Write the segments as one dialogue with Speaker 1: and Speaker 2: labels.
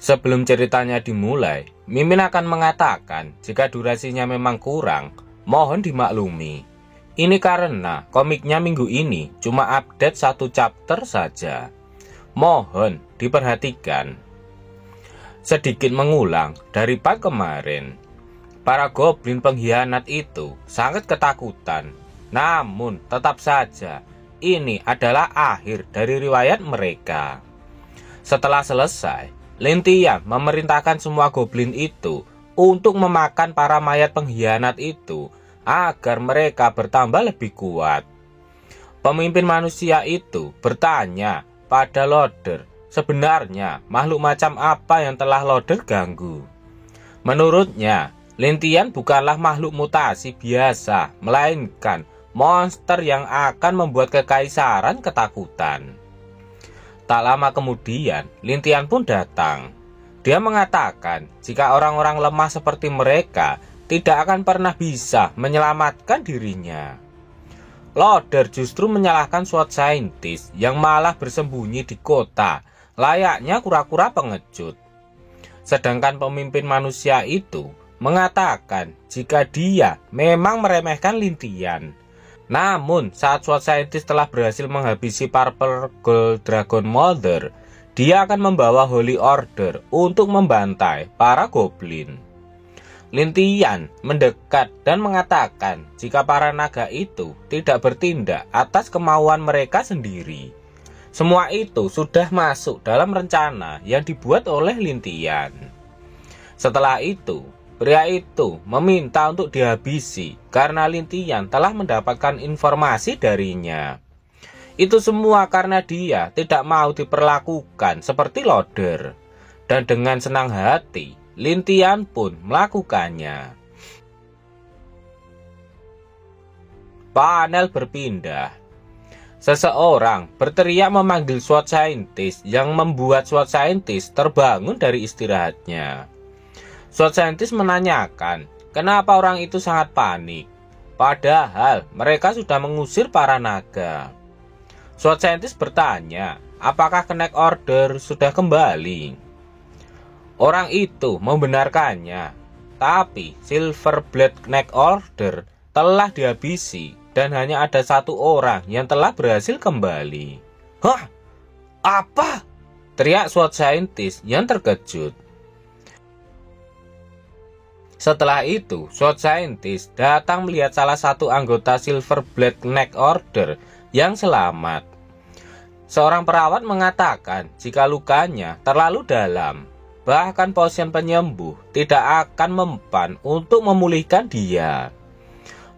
Speaker 1: Sebelum ceritanya dimulai, Mimin akan mengatakan jika durasinya memang kurang, mohon dimaklumi. Ini karena komiknya minggu ini cuma update 1 chapter saja. Mohon diperhatikan. Sedikit mengulang dari part kemarin, para goblin pengkhianat itu sangat ketakutan. Namun tetap saja, ini adalah akhir dari riwayat mereka. Setelah selesai, Lintian memerintahkan semua goblin itu untuk memakan para mayat pengkhianat itu agar mereka bertambah lebih kuat. Pemimpin manusia itu bertanya pada Loader, sebenarnya makhluk macam apa yang telah Loader ganggu. Menurutnya, Lintian bukanlah makhluk mutasi biasa, melainkan monster yang akan membuat kekaisaran ketakutan. Tak lama kemudian, Lintian pun datang. Dia mengatakan jika orang-orang lemah seperti mereka tidak akan pernah bisa menyelamatkan dirinya. Loader justru menyalahkan SWOT Scientist yang malah bersembunyi di kota, layaknya kura-kura pengecut. Sedangkan pemimpin manusia itu mengatakan jika dia memang meremehkan Lintian. Namun saat SWOT Scientist telah berhasil menghabisi Purple Gold Dragon Mother, dia akan membawa Holy Order untuk membantai para goblin. Lintian mendekat dan mengatakan jika para naga itu tidak bertindak atas kemauan mereka sendiri. Semua itu sudah masuk dalam rencana yang dibuat oleh Lintian. Setelah itu, pria itu meminta untuk dihabisi karena Lintian telah mendapatkan informasi darinya. Itu semua karena dia tidak mau diperlakukan seperti Loader. Dan dengan senang hati, Lintian pun melakukannya. Panel berpindah. Seseorang berteriak memanggil SWOT Scientist yang membuat SWOT Scientist terbangun dari istirahatnya. SWOT Scientist menanyakan kenapa orang itu sangat panik, padahal mereka sudah mengusir para naga. SWOT Scientist bertanya, apakah Knight Order sudah kembali? Orang itu membenarkannya, tapi Silverblade Knight Order telah dihabisi dan hanya ada 1 orang yang telah berhasil kembali. Hah? Apa? Teriak SWOT Scientist yang terkejut. Setelah itu, SWOT Scientist datang melihat salah satu anggota Silverblade Knight Order yang selamat. Seorang perawat mengatakan jika lukanya terlalu dalam, bahkan potion penyembuh tidak akan mempan untuk memulihkan dia.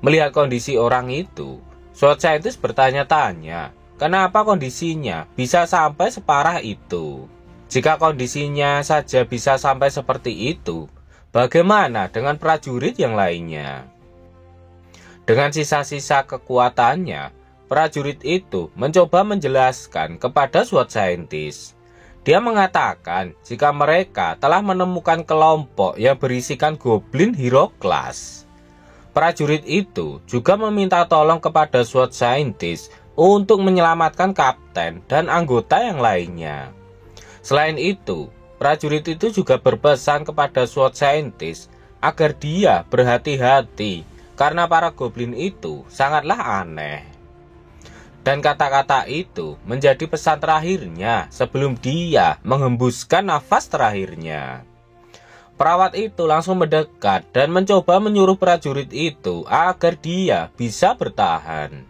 Speaker 1: Melihat kondisi orang itu, SWOT Scientist bertanya-tanya, kenapa kondisinya bisa sampai separah itu? Jika kondisinya saja bisa sampai seperti itu, bagaimana dengan prajurit yang lainnya? Dengan sisa-sisa kekuatannya, prajurit itu mencoba menjelaskan kepada SWOT Scientist. Dia mengatakan jika mereka telah menemukan kelompok yang berisikan goblin hero class. Prajurit itu juga meminta tolong kepada SWOT Scientist untuk menyelamatkan kapten dan anggota yang lainnya. Selain itu, prajurit itu juga berpesan kepada SWOT Scientist agar dia berhati-hati karena para goblin itu sangatlah aneh. Dan kata-kata itu menjadi pesan terakhirnya sebelum dia menghembuskan nafas terakhirnya. Perawat itu langsung mendekat dan mencoba menyuruh prajurit itu agar dia bisa bertahan.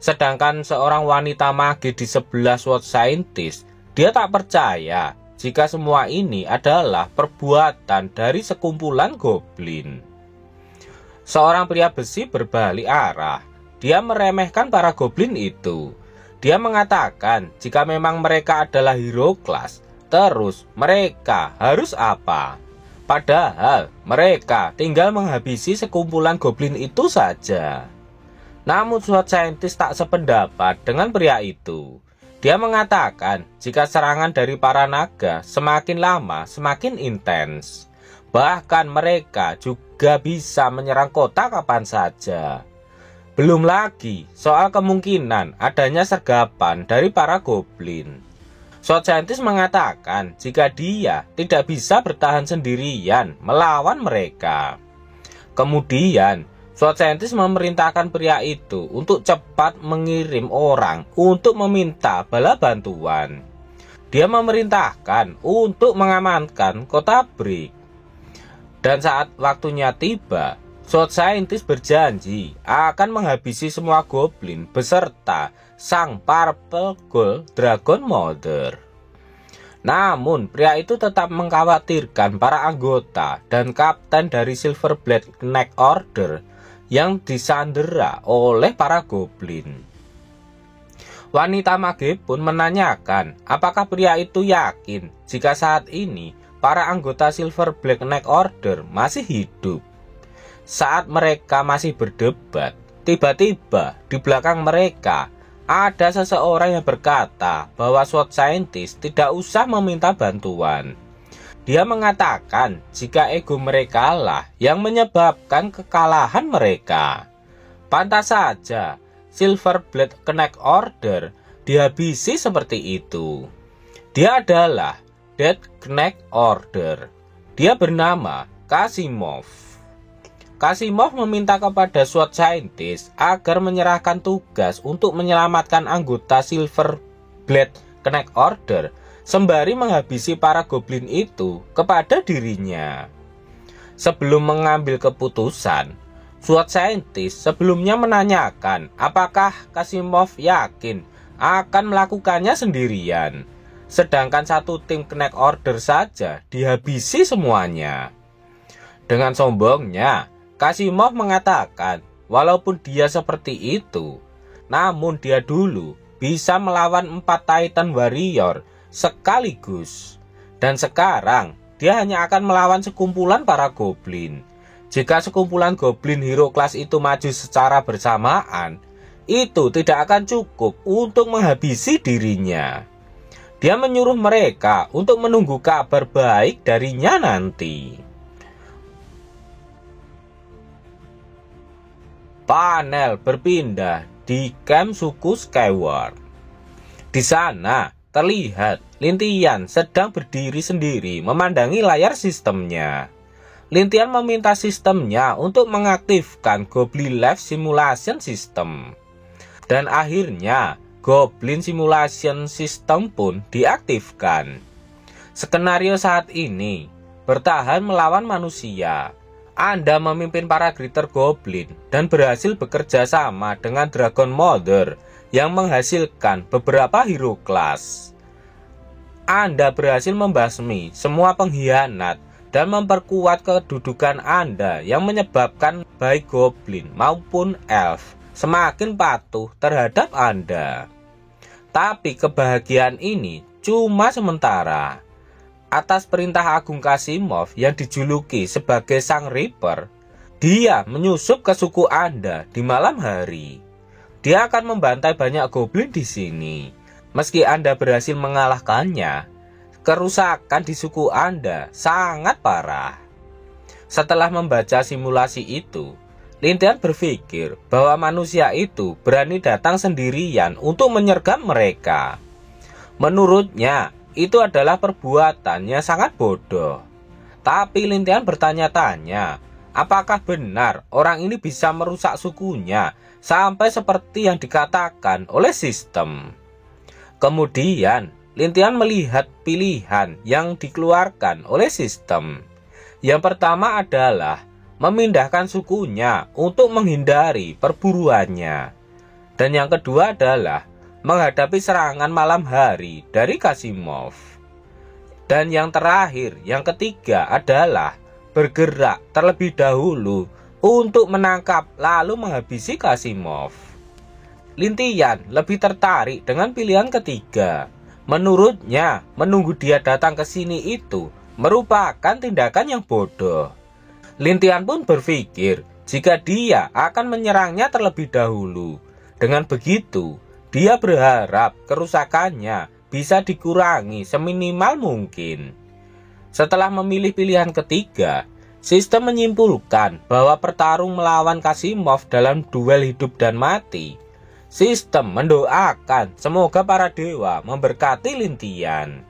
Speaker 1: Sedangkan seorang wanita mage di sebelah SWOT Scientist, dia tak percaya jika semua ini adalah perbuatan dari sekumpulan goblin. Seorang pria besi berbalik arah. Dia meremehkan para goblin itu. Dia mengatakan jika memang mereka adalah hero class, terus mereka harus apa? Padahal mereka tinggal menghabisi sekumpulan goblin itu saja. Namun SWOT Scientist tak sependapat dengan pria itu. Dia mengatakan jika serangan dari para naga semakin lama semakin intens. Bahkan mereka juga bisa menyerang kota kapan saja. Belum lagi soal kemungkinan adanya sergapan dari para goblin. Sword Scientist mengatakan jika dia tidak bisa bertahan sendirian melawan mereka. Kemudian Sword Scientist memerintahkan pria itu untuk cepat mengirim orang untuk meminta bala bantuan. Dia memerintahkan untuk mengamankan kota Brick. Dan saat waktunya tiba, Sword Scientist berjanji akan menghabisi semua goblin beserta sang Purple Gold Dragon Mother. Namun pria itu tetap mengkhawatirkan para anggota dan kapten dari Silverblade Neck Order yang disandera oleh para goblin. Wanita mage pun menanyakan apakah pria itu yakin jika saat ini para anggota Silverblade Neck Order masih hidup. Saat mereka masih berdebat, tiba-tiba di belakang mereka ada seseorang yang berkata bahwa Sword Scientist tidak usah meminta bantuan. Dia mengatakan jika ego mereka lah yang menyebabkan kekalahan mereka. Pantas saja Silverblade Neck Order dihabisi seperti itu. Dia adalah Death Neck Order. Dia bernama Kasimov. Kasimov meminta kepada Sword Scientist agar menyerahkan tugas untuk menyelamatkan anggota Silverblade Neck Order sembari menghabisi para goblin itu kepada dirinya. Sebelum mengambil keputusan, Sword Scientist sebelumnya menanyakan apakah Kasimov yakin akan melakukannya sendirian, sedangkan satu tim Neck Order saja dihabisi semuanya. Dengan sombongnya, Kasimov mengatakan walaupun dia seperti itu, namun dia dulu bisa melawan 4 Titan Warrior sekaligus, dan sekarang dia hanya akan melawan sekumpulan para goblin. Jika sekumpulan goblin hero kelas itu maju secara bersamaan, itu tidak akan cukup untuk menghabisi dirinya. Dia menyuruh mereka untuk menunggu kabar baik darinya nanti. Panel berpindah di camp suku Skyward. Di sana terlihat Lintian sedang berdiri sendiri memandangi layar sistemnya. Lintian meminta sistemnya untuk mengaktifkan Goblin Life Simulation System. Dan akhirnya Goblin Simulation System pun diaktifkan. Skenario saat ini bertahan melawan manusia. Anda memimpin para Greater Goblin dan berhasil bekerja sama dengan Dragon Mother yang menghasilkan beberapa hero class. Anda berhasil membasmi semua pengkhianat dan memperkuat kedudukan Anda yang menyebabkan baik Goblin maupun Elf semakin patuh terhadap Anda. Tapi kebahagiaan ini cuma sementara. Atas perintah Agung Kasimov yang dijuluki sebagai Sang Reaper, dia menyusup ke suku Anda di malam hari. Dia akan membantai banyak goblin di sini. Meski Anda berhasil mengalahkannya, kerusakan di suku Anda sangat parah. Setelah membaca simulasi itu, Lintian berpikir bahwa manusia itu berani datang sendirian untuk menyergap mereka. Menurutnya, itu adalah perbuatan yang sangat bodoh. Tapi Lintian bertanya-tanya, apakah benar orang ini bisa merusak sukunya sampai seperti yang dikatakan oleh sistem. Kemudian Lintian melihat pilihan yang dikeluarkan oleh sistem. Yang pertama adalah memindahkan sukunya untuk menghindari perburuannya. Dan yang kedua adalah menghadapi serangan malam hari dari Kasimov. Dan yang terakhir, yang ketiga adalah bergerak terlebih dahulu untuk menangkap lalu menghabisi Kasimov. Lintian lebih tertarik dengan pilihan ketiga. Menurutnya, menunggu dia datang ke sini itu merupakan tindakan yang bodoh. Lintian pun berpikir jika dia akan menyerangnya terlebih dahulu. Dengan begitu, dia berharap kerusakannya bisa dikurangi seminimal mungkin. Setelah memilih pilihan ketiga, sistem menyimpulkan bahwa pertarung melawan Kasimov dalam duel hidup dan mati Sistem mendoakan semoga para dewa memberkati Lintian.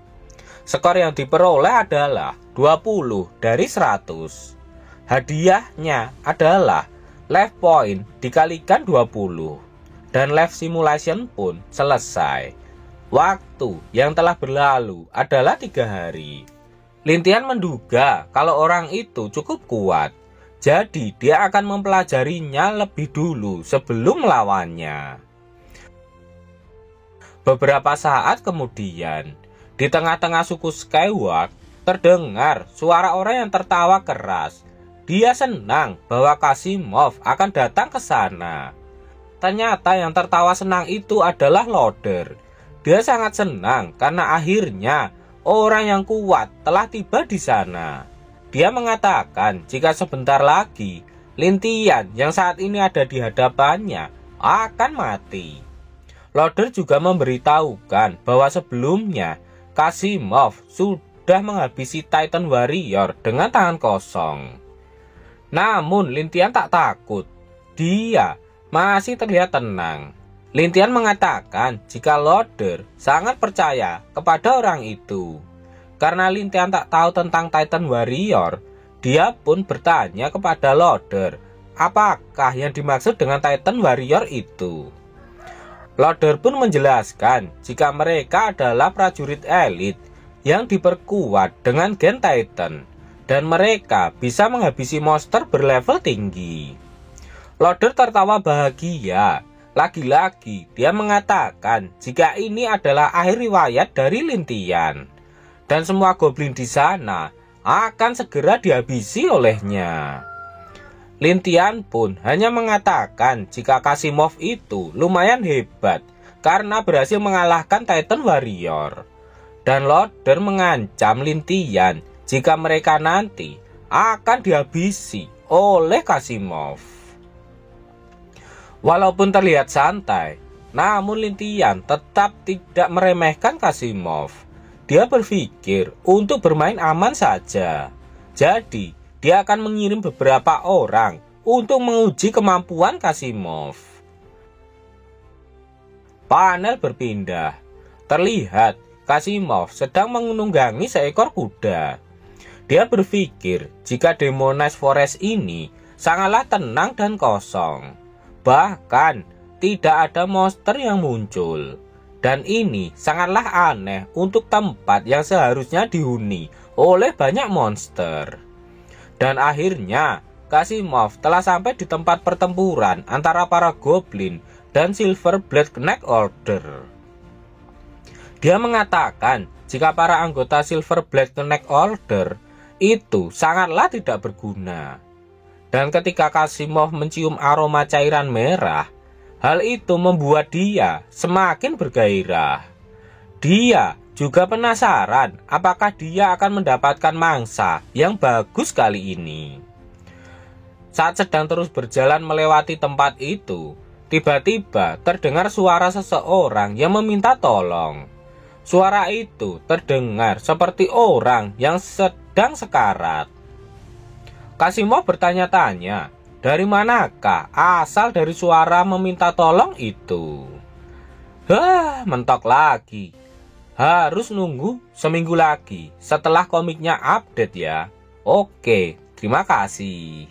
Speaker 1: Skor yang diperoleh adalah 20 dari 100. Hadiahnya adalah life point dikalikan 20. Dan live simulation pun selesai. Waktu yang telah berlalu adalah 3 hari. Lintian menduga kalau orang itu cukup kuat. Jadi dia akan mempelajarinya lebih dulu sebelum melawannya. Beberapa saat kemudian, di tengah-tengah suku Skyward, terdengar suara orang yang tertawa keras. Dia senang bahwa Kasimov akan datang ke sana. Ternyata yang tertawa senang itu adalah Loder. Dia sangat senang karena akhirnya orang yang kuat telah tiba di sana. Dia mengatakan jika sebentar lagi Lintian yang saat ini ada di hadapannya akan mati. Loder juga memberitahukan bahwa sebelumnya Kasimov sudah menghabisi Titan Warrior dengan tangan kosong. Namun Lintian tak takut. Dia masih terlihat tenang. Lintian mengatakan jika Loder sangat percaya kepada orang itu. Karena Lintian tak tahu tentang Titan Warrior, dia pun bertanya kepada Loder apakah yang dimaksud dengan Titan Warrior itu. Loder pun menjelaskan jika mereka adalah prajurit elit yang diperkuat dengan gen Titan dan mereka bisa menghabisi monster berlevel tinggi. Loder tertawa bahagia. Lagi-lagi dia mengatakan jika ini adalah akhir riwayat dari Lintian dan semua goblin di sana akan segera dihabisi olehnya. Lintian pun hanya mengatakan jika Kasimov itu lumayan hebat karena berhasil mengalahkan Titan Warrior. Dan Loder mengancam Lintian jika mereka nanti akan dihabisi oleh Kasimov. Walaupun terlihat santai, namun Lintian tetap tidak meremehkan Kasimov. Dia berpikir untuk bermain aman saja. Jadi dia akan mengirim beberapa orang untuk menguji kemampuan Kasimov. Panel berpindah. Terlihat Kasimov sedang menunggangi seekor kuda. Dia berpikir jika Demonized Forest ini sangatlah tenang dan kosong. Bahkan tidak ada monster yang muncul. Dan ini sangatlah aneh untuk tempat yang seharusnya dihuni oleh banyak monster. Dan akhirnya Kasimov telah sampai di tempat pertempuran antara para goblin dan Silverblade Knight Order. Dia mengatakan jika para anggota Silverblade Knight Order itu sangatlah tidak berguna. Dan ketika Kasimov mencium aroma cairan merah, hal itu membuat dia semakin bergairah. Dia juga penasaran apakah dia akan mendapatkan mangsa yang bagus kali ini. Saat sedang terus berjalan melewati tempat itu, tiba-tiba terdengar suara seseorang yang meminta tolong. Suara itu terdengar seperti orang yang sedang sekarat. Kasimov bertanya-tanya, dari manakah asal dari suara meminta tolong itu? Mentok lagi. Harus nunggu seminggu lagi setelah komiknya update ya. Oke, terima kasih.